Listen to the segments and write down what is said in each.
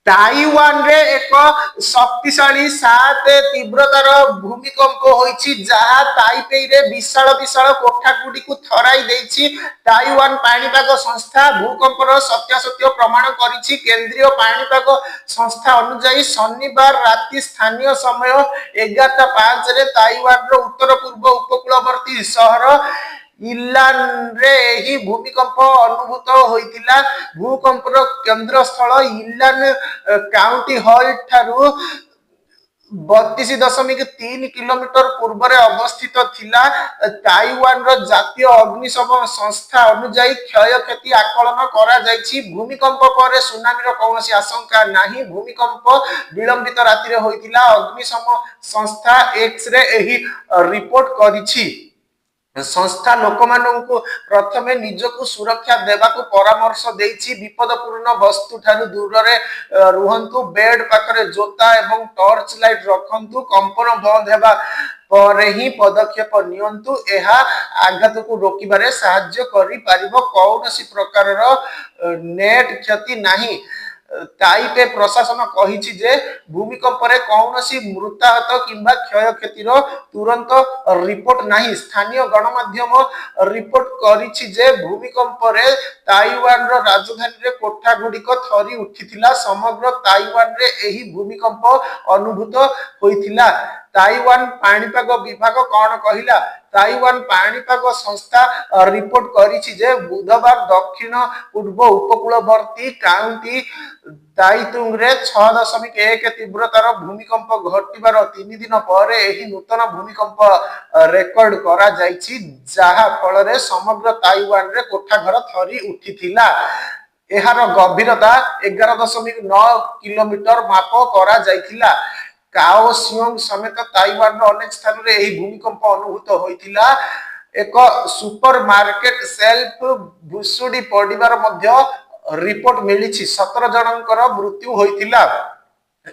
Taiwan रे एक शक्तिशाली 7 तीव्रतार भूमिकंप होईछि जहा ताइपेई रे विशाल विशाल कोठागुडी को थराई देछि। ताइवान पाणीपाग संस्था भूकंपर सत्यासत्य प्रमाण करिछि। केंद्रीय पाणीपाग संस्था अनुसार शनिवार राति स्थानीय समय 11:05 रे ताइवान रो उत्तर पूर्व उपकूलवर्ती शहर इलान रे ही भूमिकंप अनुभूत होइतिला। भूकंपर केंद्र स्थल इलान काउंटी हॉल ठारू 32.3 किलोमीटर पूर्व अवस्थित थिला। ताइवान रो जातीय अग्निशम संस्था अनुसार क्षयक्षति आकलन करा जायछि। भूमिकंप पर सुनामी रो कौनसी आशंका नाही। भूमिकंप विलंबित राति रे होइतिला। अग्निशम संस्था एक्स रे एही रिपोर्ट करिछि। संस्था लोक मानू प्रथमे निजकू सुरक्षा देवाकू परामर्श देछि। विपदपूर्ण वस्तु ठारू दूर रे रुहंतु। बेड पाखरे जोता एवं टॉर्च लाइट रखंतु। कंपन बंद हेबा पर ही पदक्षेप नियंतु। एहा आघात को रोकिबारे सहाय्य करि परिबो। कौनसी प्रकार नेट क्षति नाही। ताइपे प्रशासन कहिछि जे भूमिकंप रे कौनसी मृताहत किंबा क्षयक्षतिर तुरंत रिपोर्ट नाही। स्थानीय गणमाध्यम रिपोर्ट करिछि जे भूमिकंप रे ताइवान रो राजधानी रे कोठा गुडीक थरी उठिथिला। समग्र ताइवान रे एही भूमिकंप अनुभूत होइथिला। ताइवान पाणीपाग विभाग कौन कहिला? ताइवान पाणीपाग संस्था रिपोर्ट करिछि जे बुधवार दक्षिण पूर्व उपकूलवर्ती काउंटी ताइतुंग रे 6.1 तीव्रतार भूमिकंप घटिबार 3 दिन पर एही नूतन भूमिकंप रेकर्ड करा जायछि। जहा फल रे समग्र ताइवान रे कोठा घर थरी उठिथिला। एहार गभीरता 11.9 किलोमीटर माप करा जायथिला। काओसियोंग समेत ताइवान रो अनेक स्थान रे एही भूमिकंप अनुभूत होइथिला। एक सुपर मार्केट सेल्फ भुसुडी पडिबार मध्य रिपोर्ट मिलिछि। 17 जनकर मृत्यु होइथिला।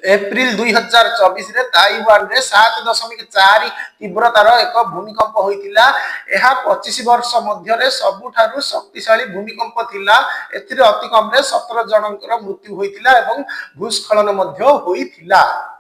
एप्रिल 2024 रे ताइवान रे 7.4 तीव्रतार एक भूमिकंप होइथिला। एहा 25 वर्ष मध्य रे सबुठारु शक्तिशाली भूमिकंप थिला। एथिरे अति कम रे 17 जनकर मृत्यु होइथिला एवं भूस्खलन मध्य होइथिला।